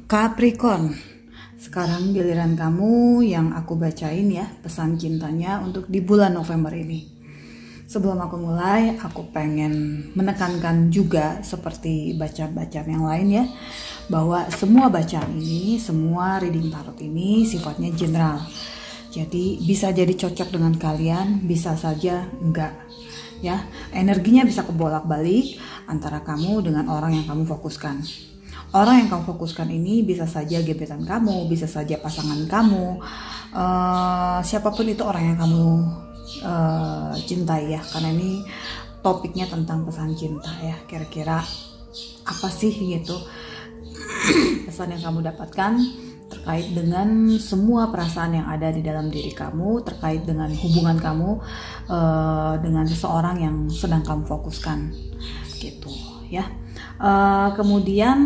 Capricorn, sekarang giliran kamu yang aku bacain ya pesan cintanya untuk di bulan November ini. Sebelum aku mulai, aku pengen menekankan juga seperti bacaan yang lain ya, bahwa semua bacaan ini, semua reading tarot ini sifatnya general. Jadi bisa jadi cocok dengan kalian, bisa saja enggak. Ya, energinya bisa kebolak-balik antara kamu dengan orang yang kamu fokuskan. Orang yang kamu fokuskan ini bisa saja gebetan kamu, bisa saja pasangan kamu, siapapun itu orang yang kamu cintai ya. Karena ini topiknya tentang pesan cinta ya. Kira-kira apa sih gitu pesan yang kamu dapatkan terkait dengan semua perasaan yang ada di dalam diri kamu, terkait dengan hubungan kamu dengan seseorang yang sedang kamu fokuskan gitu ya. Kemudian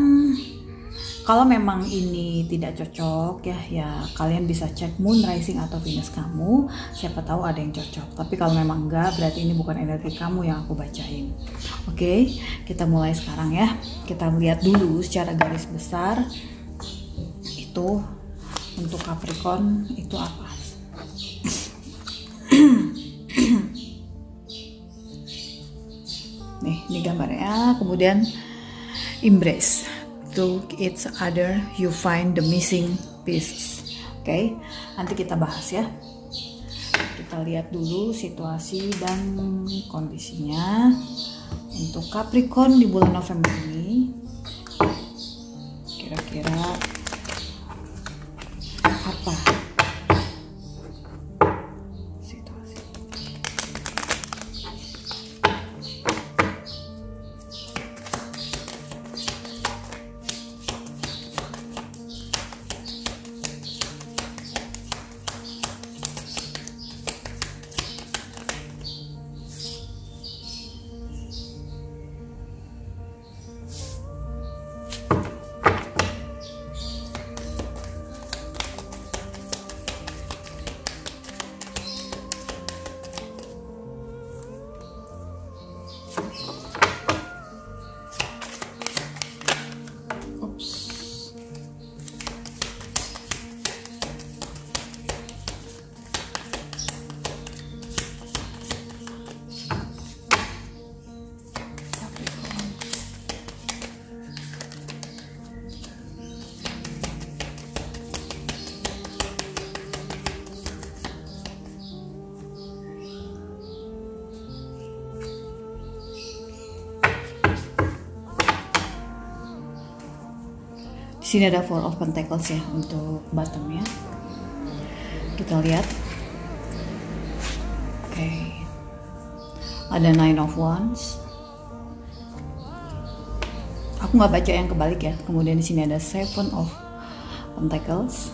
kalau memang ini tidak cocok ya kalian bisa cek moon, rising atau Venus kamu, siapa tahu ada yang cocok. Tapi kalau memang enggak, berarti ini bukan energi kamu yang aku bacain. Oke, kita mulai sekarang ya. Kita lihat dulu secara garis besar itu untuk Capricorn itu apa. Nih, ini gambarnya. Kemudian embrace, to each other you find the missing pieces. Oke, nanti kita bahas ya. Kita lihat dulu situasi dan kondisinya untuk Capricorn di bulan November ini. Kira-kira apa situasi? Di sini ada Four of Pentacles ya untuk bottomnya. Kita lihat. Oke. Ada Nine of Wands. Aku nggak baca yang kebalik ya. Kemudian di sini ada Seven of Pentacles.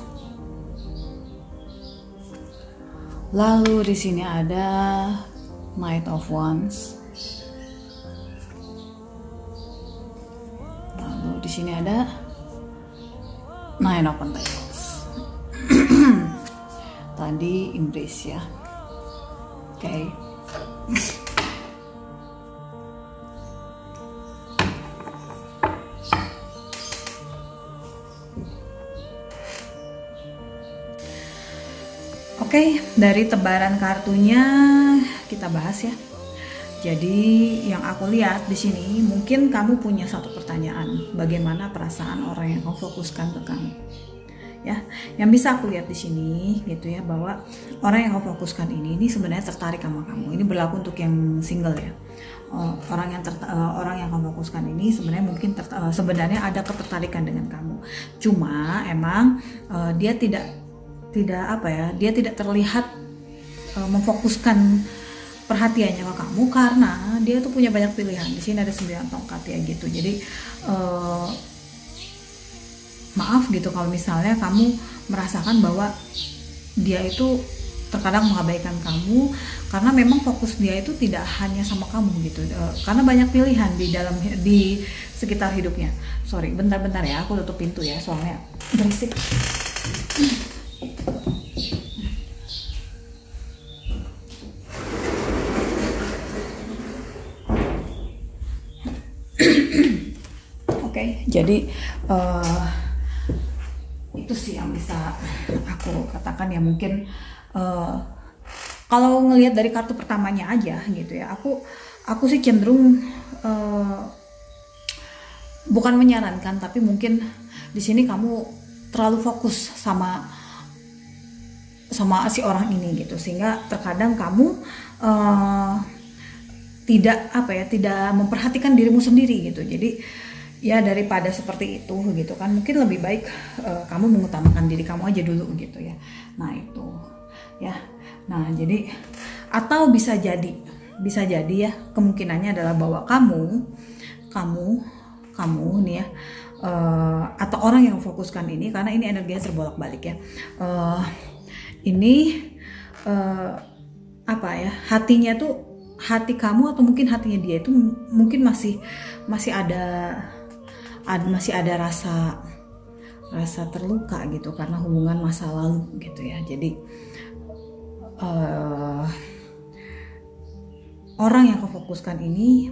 Lalu di sini ada Knight of Wands. Lalu di sini ada Nine of Pentacles. Tadi embrace ya. Oke. Oke, dari tebaran kartunya kita bahas ya. Jadi yang aku lihat di sini mungkin kamu punya satu pertanyaan, bagaimana perasaan orang yang kamu fokuskan ke kamu, ya. Yang bisa aku lihat di sini gitu ya, bahwa orang yang kamu fokuskan ini sebenarnya tertarik sama kamu. Ini berlaku untuk yang single ya. Orang yang kamu fokuskan ini sebenarnya mungkin sebenarnya ada ketertarikan dengan kamu. Cuma emang dia tidak terlihat memfokuskan perhatiannya ke kamu karena dia tuh punya banyak pilihan. Di sini ada 9 tongkat ya gitu. Jadi maaf gitu kalau misalnya kamu merasakan bahwa dia itu terkadang mengabaikan kamu karena memang fokus dia itu tidak hanya sama kamu gitu. Karena banyak pilihan di sekitar hidupnya. Sorry, bentar-bentar ya, aku tutup pintu ya soalnya berisik. Oke, jadi Itu sih yang bisa aku katakan ya. Mungkin kalau ngelihat dari kartu pertamanya aja gitu ya, aku sih cenderung bukan menyarankan, tapi mungkin di sini kamu terlalu fokus sama si orang ini gitu, sehingga terkadang kamu tidak memperhatikan dirimu sendiri gitu. Jadi ya daripada seperti itu gitu kan, mungkin lebih baik kamu mengutamakan diri kamu aja dulu gitu ya. Nah itu ya. Nah jadi, atau bisa jadi ya, kemungkinannya adalah bahwa kamu nih ya, atau orang yang fokuskan ini, karena ini energinya terbolak-balik ya, ini hati kamu atau mungkin hatinya dia itu mungkin masih ada rasa terluka gitu karena hubungan masa lalu gitu ya. Jadi orang yang kau fokuskan ini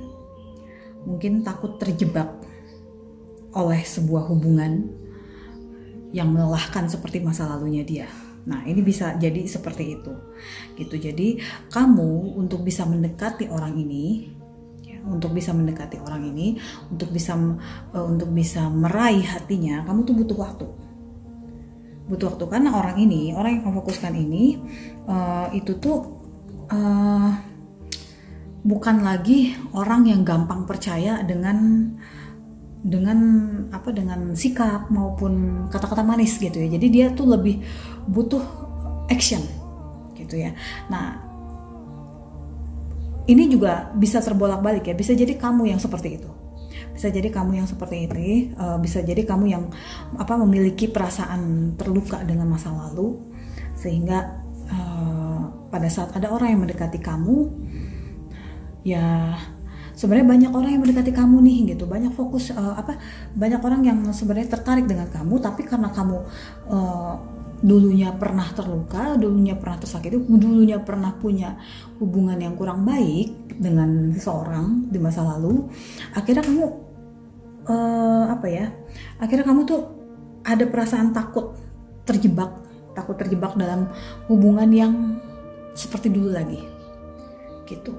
mungkin takut terjebak oleh sebuah hubungan yang melelahkan seperti masa lalunya dia. Nah ini bisa jadi seperti itu gitu. Jadi kamu untuk bisa mendekati orang ini, untuk bisa meraih hatinya, kamu tuh butuh waktu karena orang yang kamu fokuskan ini itu tuh bukan lagi orang yang gampang percaya dengan sikap maupun kata-kata manis gitu ya. Jadi dia tuh lebih butuh action gitu ya. Nah ini juga bisa terbolak-balik ya. Bisa jadi kamu yang seperti itu. Bisa jadi kamu yang memiliki perasaan terluka dengan masa lalu, sehingga pada saat ada orang yang mendekati kamu, ya sebenarnya banyak orang yang mendekati kamu nih gitu, banyak orang yang sebenarnya tertarik dengan kamu, tapi karena kamu dulunya pernah terluka, dulunya pernah tersakiti, dulunya pernah punya hubungan yang kurang baik dengan seseorang di masa lalu, akhirnya kamu tuh ada perasaan takut terjebak dalam hubungan yang seperti dulu lagi gitu.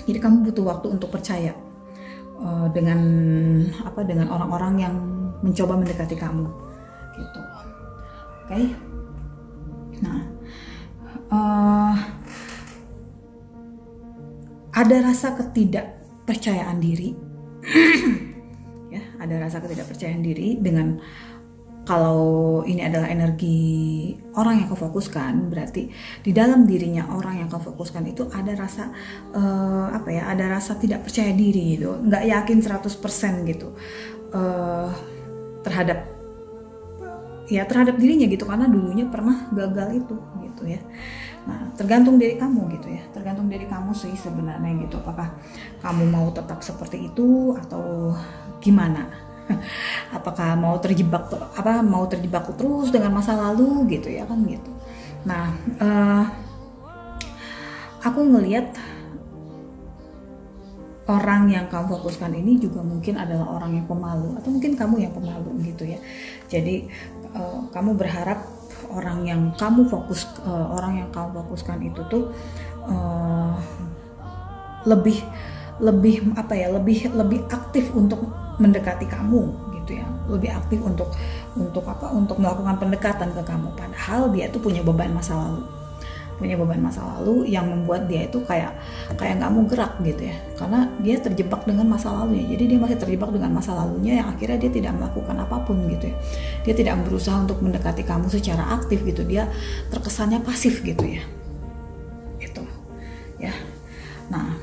Jadi kamu butuh waktu untuk percaya dengan orang-orang yang mencoba mendekati kamu gitu. Oke. Nah, ada rasa ketidakpercayaan diri. Ya, ada rasa ketidakpercayaan diri dengan, kalau ini adalah energi orang yang kau fokuskan, berarti di dalam dirinya orang yang kau fokuskan itu ada rasa ada rasa tidak percaya diri gitu, nggak yakin 100% gitu terhadap dirinya gitu, karena dulunya pernah gagal itu gitu ya. Nah tergantung diri kamu gitu ya, tergantung diri kamu sih sebenarnya gitu, apakah kamu mau tetap seperti itu atau gimana. Apakah mau terjebak terus dengan masa lalu gitu ya kan gitu. Nah aku ngelihat orang yang kamu fokuskan ini juga mungkin adalah orang yang pemalu, atau mungkin kamu yang pemalu gitu ya. Jadi kamu berharap orang yang kamu fokuskan itu tuh lebih aktif untuk mendekati kamu gitu ya, lebih aktif untuk melakukan pendekatan ke kamu, padahal dia tuh punya beban masa lalu yang membuat dia itu kayak nggak mau gerak gitu ya, karena dia terjebak dengan masa lalunya. Jadi dia masih terjebak dengan masa lalunya yang akhirnya dia tidak melakukan apapun gitu ya, dia tidak berusaha untuk mendekati kamu secara aktif gitu, dia terkesannya pasif gitu ya, itu ya. Nah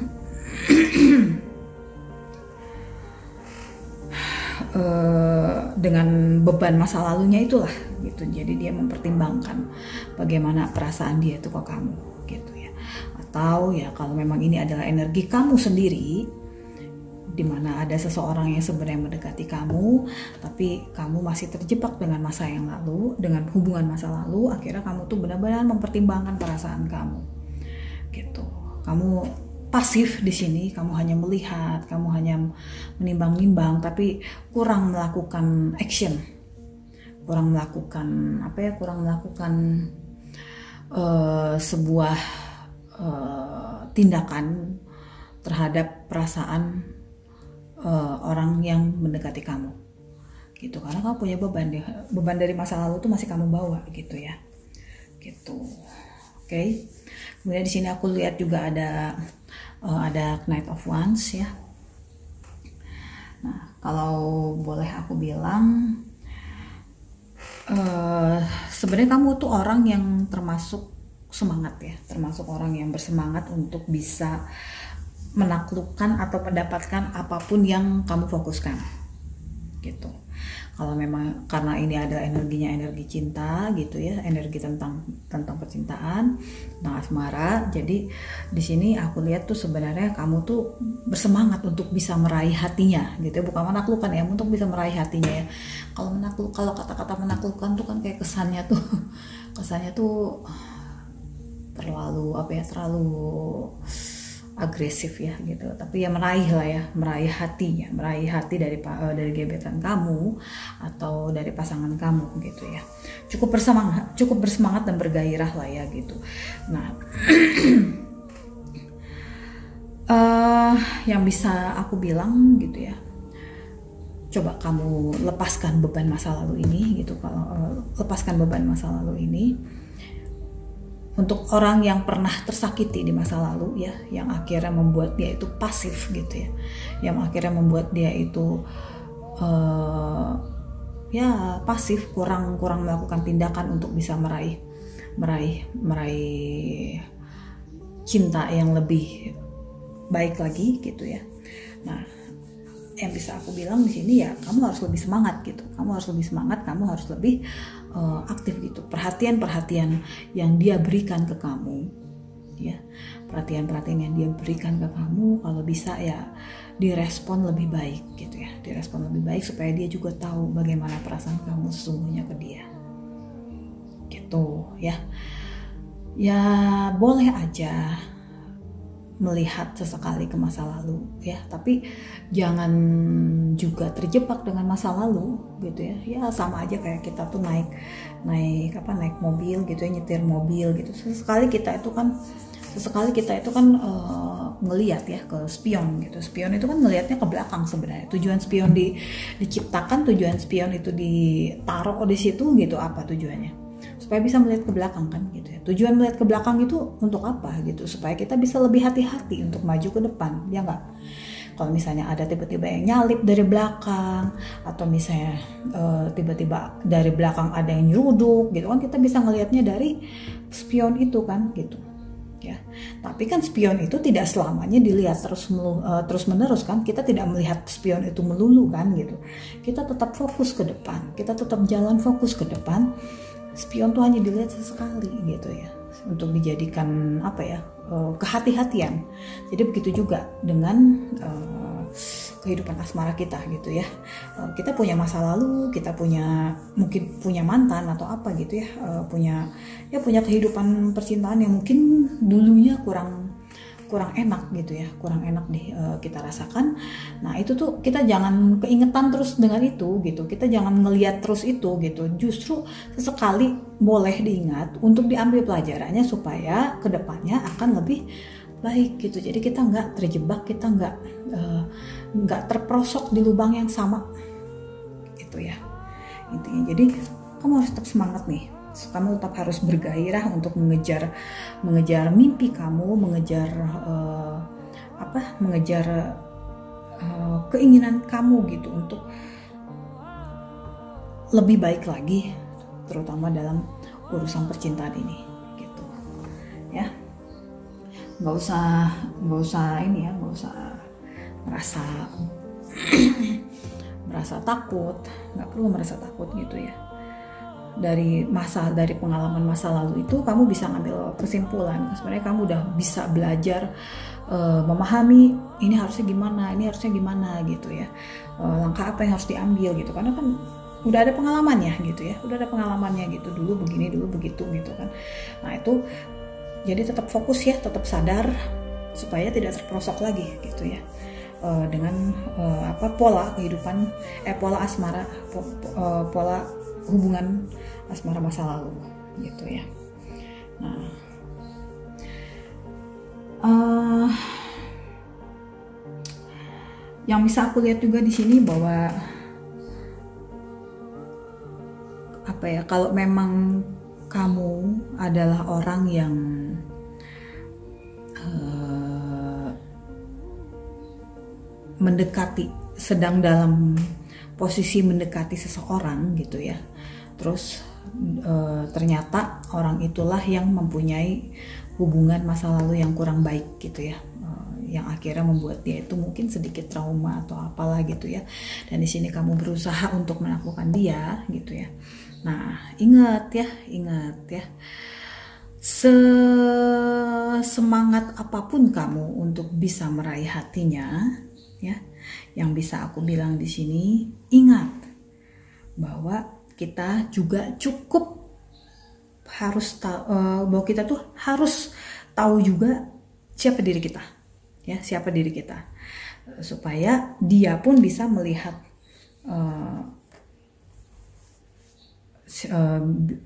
dengan beban masa lalunya itulah gitu, jadi dia mempertimbangkan bagaimana perasaan dia itu ke kamu gitu ya. Atau ya kalau memang ini adalah energi kamu sendiri, dimana ada seseorang yang sebenarnya mendekati kamu, tapi kamu masih terjebak dengan masa yang lalu, dengan hubungan masa lalu, akhirnya kamu tuh benar-benar mempertimbangkan perasaan kamu gitu. Kamu pasif di sini, kamu hanya melihat, kamu hanya menimbang-nimbang, tapi kurang melakukan action, melakukan sebuah tindakan terhadap perasaan orang yang mendekati kamu gitu, karena kamu punya beban dari masa lalu tuh masih kamu bawa gitu ya, gitu. Oke. Kemudian di sini aku lihat juga ada Knight of Wands ya. Nah, kalau boleh aku bilang, sebenarnya kamu tuh orang yang termasuk semangat ya, termasuk orang yang bersemangat untuk bisa menaklukkan atau mendapatkan apapun yang kamu fokuskan gitu. Kalau memang karena ini adalah energinya energi cinta gitu ya, energi tentang percintaan, tentang asmara. Jadi di sini aku lihat tuh sebenarnya kamu tuh bersemangat untuk bisa meraih hatinya gitu ya, bukan menaklukkan ya, untuk bisa meraih hatinya ya. Kalau kata-kata menaklukkan tuh kan kayak kesannya tuh terlalu agresif ya gitu, tapi ya meraih hati dari gebetan kamu atau dari pasangan kamu gitu ya, cukup bersemangat dan bergairah lah ya gitu. Nah yang bisa aku bilang gitu ya, coba kamu lepaskan beban masa lalu ini gitu. Kalau lepaskan beban masa lalu ini untuk orang yang pernah tersakiti di masa lalu ya, yang akhirnya membuat dia itu pasif gitu ya, yang akhirnya membuat dia itu ya pasif, kurang melakukan tindakan untuk bisa meraih cinta yang lebih baik lagi gitu ya. Nah, yang bisa aku bilang di sini ya, kamu harus lebih semangat gitu. Kamu harus lebih aktif gitu. Perhatian yang dia berikan ke kamu, ya, perhatian yang dia berikan ke kamu, kalau bisa ya direspon lebih baik gitu ya, direspon lebih baik supaya dia juga tahu bagaimana perasaan kamu sesungguhnya ke dia, gitu ya. Ya boleh aja melihat sesekali ke masa lalu ya, tapi jangan juga terjebak dengan masa lalu gitu ya. Ya sama aja kayak kita tuh naik mobil gitu ya, nyetir mobil gitu. Sesekali kita itu kan ngelihat ya ke spion gitu. Spion itu kan ngelihatnya ke belakang sebenarnya. Tujuan spion diciptakan, tujuan spion itu ditaruh di situ gitu, apa tujuannya? Supaya bisa melihat ke belakang kan gitu ya. Tujuan melihat ke belakang itu untuk apa gitu? Supaya kita bisa lebih hati-hati untuk maju ke depan, ya enggak? Kalau misalnya ada tiba-tiba yang nyalip dari belakang, atau misalnya tiba-tiba dari belakang ada yang nyeruduk gitu kan, kita bisa ngelihatnya dari spion itu kan gitu ya. Tapi kan spion itu tidak selamanya dilihat terus menerus kan. Kita tidak melihat spion itu melulu kan gitu. Kita tetap fokus ke depan, kita tetap jalan fokus ke depan. Spion tuh hanya dilihat sesekali gitu ya, untuk dijadikan kehati-hatian. Jadi begitu juga dengan kehidupan asmara kita gitu ya. Kita punya masa lalu, kita mungkin punya mantan atau apa gitu ya, punya kehidupan percintaan yang mungkin dulunya kurang enak gitu ya, kurang enak kita rasakan. Nah itu tuh kita jangan keingetan terus dengan itu gitu, kita jangan ngelihat terus itu gitu. Justru sesekali boleh diingat untuk diambil pelajarannya supaya kedepannya akan lebih baik gitu. Jadi kita nggak terjebak, kita nggak terperosok di lubang yang sama gitu ya intinya. Jadi kamu harus tetap semangat nih. Kamu tetap harus bergairah untuk mengejar mimpi kamu, mengejar keinginan kamu gitu, untuk lebih baik lagi, terutama dalam urusan percintaan ini gitu ya. Nggak usah merasa takut, nggak perlu merasa takut gitu ya. Dari pengalaman masa lalu itu kamu bisa ngambil kesimpulan, sebenarnya kamu udah bisa belajar memahami ini harusnya gimana gitu ya, langkah apa yang harus diambil gitu, karena kan udah ada pengalamannya gitu, dulu begini dulu begitu gitu kan. Nah itu jadi tetap fokus ya, tetap sadar supaya tidak terperosok lagi gitu ya, dengan pola kehidupan, pola asmara, pola hubungan asmara masa lalu gitu ya. Nah, yang bisa aku lihat juga di sini bahwa apa ya, kalau memang kamu adalah orang yang sedang dalam posisi mendekati seseorang gitu ya, terus ternyata orang itulah yang mempunyai hubungan masa lalu yang kurang baik gitu ya, yang akhirnya membuat dia itu mungkin sedikit trauma atau apalah gitu ya, dan di sini kamu berusaha untuk menaklukkan dia gitu ya. Nah, ingat ya, semangat apapun kamu untuk bisa meraih hatinya ya, yang bisa aku bilang di sini, ingat bahwa kita juga cukup harus bahwa kita tuh harus tahu juga siapa diri kita ya, siapa diri kita, supaya dia pun bisa melihat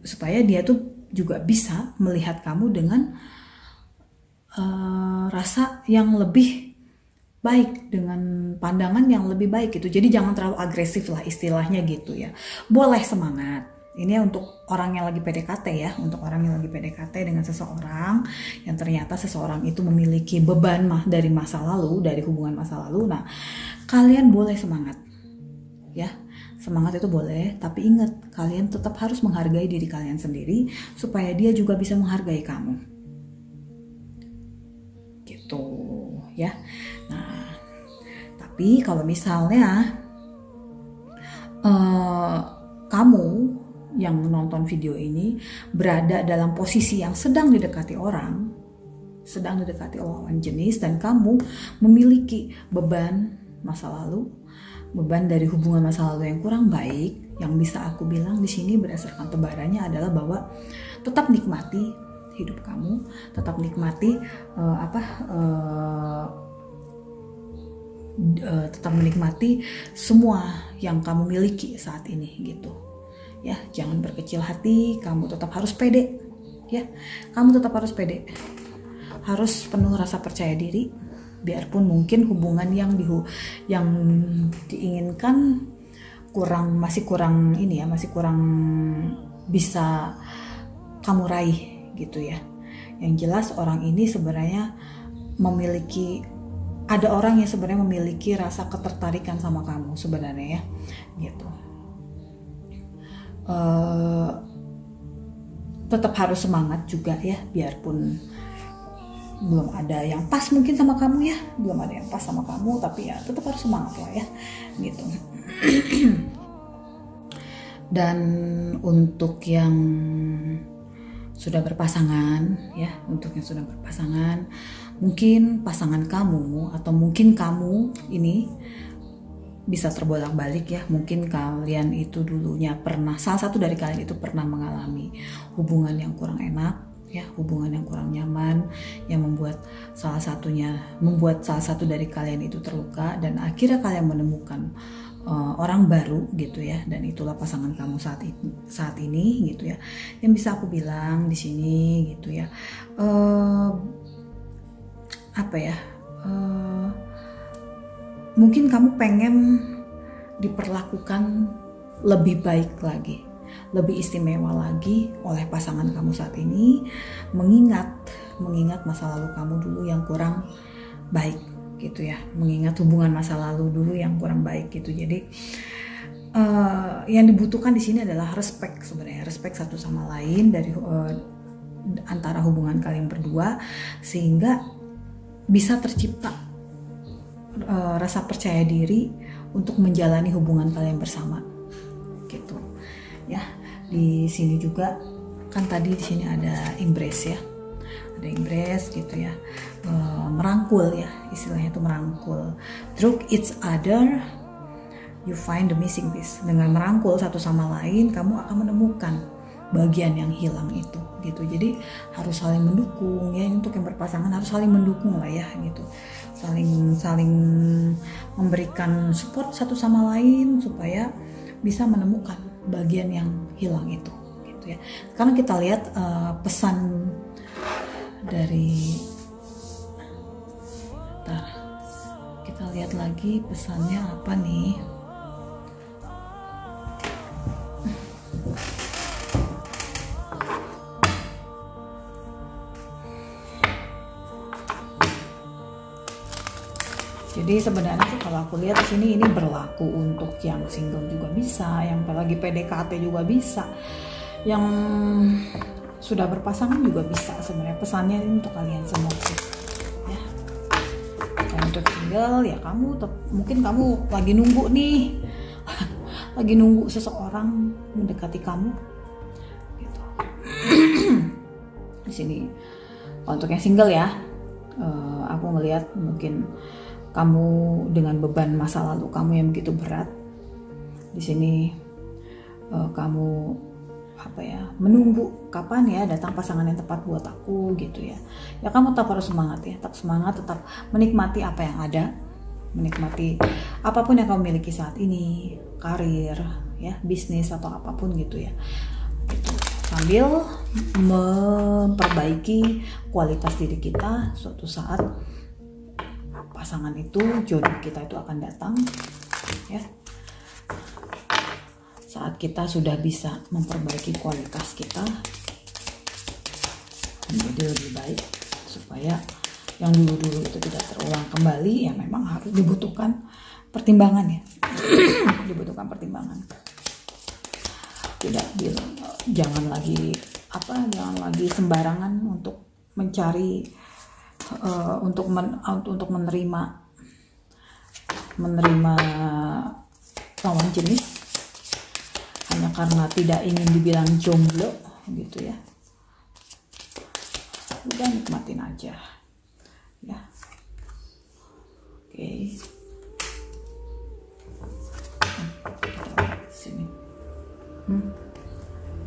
supaya dia tuh juga bisa melihat kamu dengan rasa yang lebih baik, dengan pandangan yang lebih baik gitu. Jadi jangan terlalu agresif lah istilahnya gitu ya. Boleh semangat. Ini untuk orang yang lagi PDKT ya, untuk orang yang lagi PDKT dengan seseorang yang ternyata seseorang itu memiliki beban dari masa lalu, dari hubungan masa lalu. Nah, kalian boleh semangat ya. Semangat itu boleh, tapi ingat, kalian tetap harus menghargai diri kalian sendiri supaya dia juga bisa menghargai kamu. Gitu ya. Nah, tapi kalau misalnya kamu yang nonton video ini berada dalam posisi yang sedang didekati lawan jenis, dan kamu memiliki beban masa lalu, beban dari hubungan masa lalu yang kurang baik, yang bisa aku bilang di sini berdasarkan tebarannya adalah bahwa tetap nikmati hidup kamu, tetap nikmati tetap menikmati semua yang kamu miliki saat ini gitu ya. Jangan berkecil hati, kamu tetap harus pede ya, kamu tetap harus pede, harus penuh rasa percaya diri. Biarpun mungkin hubungan yang diinginkan masih kurang bisa kamu raih gitu ya. Yang jelas orang ini sebenarnya ada orang yang sebenarnya memiliki rasa ketertarikan sama kamu sebenarnya ya gitu. Tetap harus semangat juga ya, biarpun belum ada yang pas mungkin sama kamu ya, tapi ya tetap harus semangat lah ya gitu. Dan untuk yang sudah berpasangan ya, mungkin pasangan kamu atau mungkin kamu ini bisa terbolak-balik ya. Mungkin kalian itu dulunya salah satu dari kalian itu pernah mengalami hubungan yang kurang enak ya, hubungan yang kurang nyaman, yang membuat salah satu dari kalian itu terluka, dan akhirnya kalian menemukan orang baru gitu ya, dan itulah pasangan kamu saat ini gitu ya. Yang bisa aku bilang di sini gitu ya, mungkin kamu pengen diperlakukan lebih baik lagi, lebih istimewa lagi oleh pasangan kamu saat ini, mengingat masa lalu kamu dulu yang kurang baik gitu ya, mengingat hubungan masa lalu dulu yang kurang baik gitu. Jadi yang dibutuhkan di sini adalah respect sebenarnya, respect satu sama lain dari antara hubungan kalian berdua, sehingga bisa tercipta rasa percaya diri untuk menjalani hubungan kalian bersama gitu ya. Di sini juga kan tadi di sini ada embrace ya, ada embrace gitu ya, merangkul ya, istilahnya itu merangkul. Through each other you find the missing piece. Dengan merangkul satu sama lain, kamu akan menemukan bagian yang hilang itu gitu. Jadi harus saling mendukung ya, untuk yang berpasangan harus saling mendukung lah ya gitu, saling memberikan support satu sama lain supaya bisa menemukan bagian yang hilang itu, gitu ya. Sekarang kita lihat pesan dari, kita lihat lagi pesannya apa nih. Jadi sebenarnya sih kalau aku lihat di sini ini berlaku untuk yang single juga bisa, yang lagi PDKT juga bisa, yang sudah berpasangan juga bisa. Sebenarnya pesannya ini untuk kalian semua sih, ya. Dan untuk single ya mungkin kamu lagi nunggu nih, lagi nunggu seseorang mendekati kamu, gitu. Di sini untuk yang single ya, aku ngelihat mungkin kamu dengan beban masa lalu kamu yang begitu berat. Di sini kamu menunggu kapan ya datang pasangan yang tepat buat aku, gitu ya. Ya kamu tetap harus semangat ya, tetap semangat, tetap menikmati apa yang ada, menikmati apapun yang kamu miliki saat ini, karir, ya, bisnis atau apapun gitu ya. Sambil memperbaiki kualitas diri kita, suatu saat pasangan itu, jodoh kita itu akan datang, ya. Saat kita sudah bisa memperbaiki kualitas kita menjadi lebih baik, supaya yang dulu-dulu itu tidak terulang kembali, ya memang harus dibutuhkan pertimbangan ya. Dibutuhkan pertimbangan. Jangan lagi sembarangan untuk mencari, untuk menerima lawan jenis hanya karena tidak ingin dibilang jomblo, gitu ya. Udah nikmatin aja ya. Oke. Sini.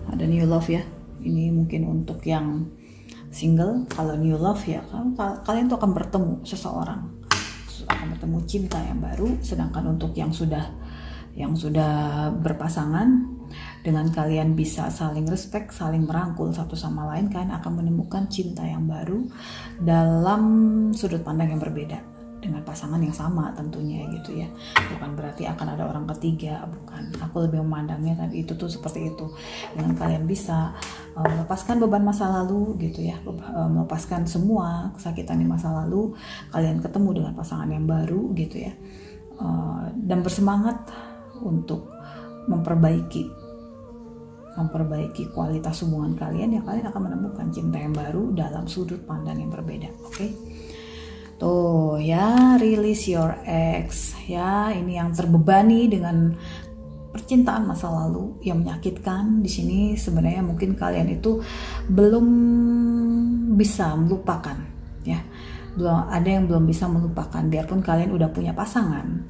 Ada new love ya. Ini mungkin untuk yang single. Kalau new love ya, kalian tuh akan bertemu seseorang, akan bertemu cinta yang baru. Sedangkan untuk yang sudah berpasangan, dengan kalian bisa saling respect, saling merangkul satu sama lain, kalian akan menemukan cinta yang baru dalam sudut pandang yang berbeda dengan pasangan yang sama tentunya, gitu ya. Bukan berarti akan ada orang ketiga, bukan. Aku lebih memandangnya tadi itu tuh seperti itu. Dengan kalian bisa melepaskan beban masa lalu, gitu ya, melepaskan semua kesakitan di masa lalu, kalian ketemu dengan pasangan yang baru, gitu ya, dan bersemangat untuk memperbaiki kualitas hubungan kalian, ya kalian akan menemukan cinta yang baru dalam sudut pandang yang berbeda. Oke? Tuh ya, release your ex ya. Ini yang terbebani dengan percintaan masa lalu yang menyakitkan. Di sini sebenarnya mungkin kalian itu belum bisa melupakan ya. Ada yang belum bisa melupakan, biarpun kalian udah punya pasangan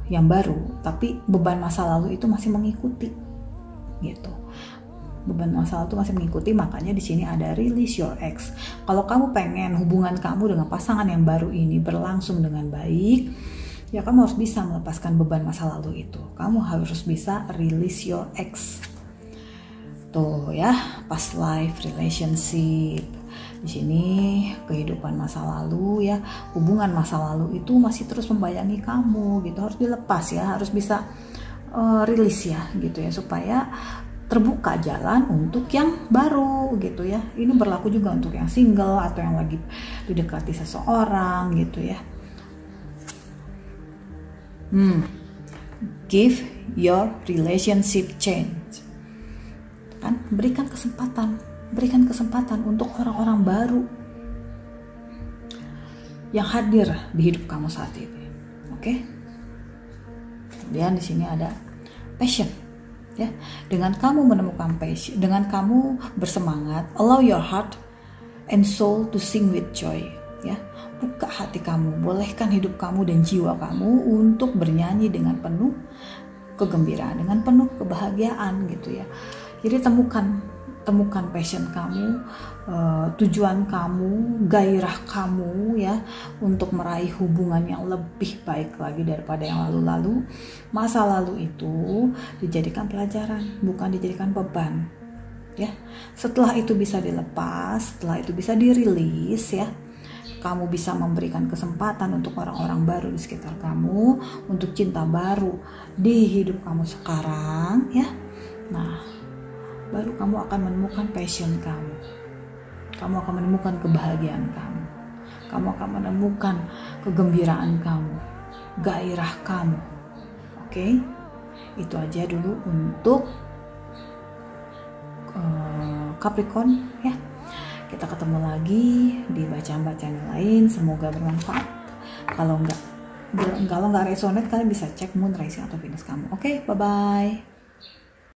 yang baru, tapi beban masa lalu itu masih mengikuti, gitu. Beban masa lalu itu masih mengikuti, makanya di sini ada release your ex. Kalau kamu pengen hubungan kamu dengan pasangan yang baru ini berlangsung dengan baik, ya kamu harus bisa melepaskan beban masa lalu itu. Kamu harus bisa release your ex. Tuh ya, past life relationship. Di sini kehidupan masa lalu ya, hubungan masa lalu itu masih terus membayangi kamu, gitu. Harus dilepas ya, harus bisa rilis ya, gitu ya, supaya terbuka jalan untuk yang baru, gitu ya. Ini berlaku juga untuk yang single atau yang lagi didekati seseorang, gitu ya. Give your relationship change. Kan berikan kesempatan untuk orang-orang baru yang hadir di hidup kamu saat ini. Oke? Kemudian di sini ada passion. Ya, dengan kamu menemukan passion, dengan kamu bersemangat, allow your heart and soul to sing with joy. Ya, buka hati kamu, bolehkan hidup kamu dan jiwa kamu untuk bernyanyi dengan penuh kegembiraan, dengan penuh kebahagiaan, gitu ya. Jadi temukan temukan passion kamu, tujuan kamu, gairah kamu ya untuk meraih hubungan yang lebih baik lagi daripada yang lalu-lalu. Masa lalu itu dijadikan pelajaran, bukan dijadikan beban ya. Setelah itu bisa dilepas, setelah itu bisa dirilis ya, kamu bisa memberikan kesempatan untuk orang-orang baru di sekitar kamu, untuk cinta baru di hidup kamu sekarang ya. Nah, baru kamu akan menemukan passion kamu. Kamu akan menemukan kebahagiaan kamu. Kamu akan menemukan kegembiraan kamu, gairah kamu. Oke? Itu aja dulu untuk Capricorn ya. Kita ketemu lagi di bacaan-bacaan yang lain. Semoga bermanfaat. Kalau nggak resonate, kalian bisa cek moon rising atau Venus kamu. Oke, bye-bye.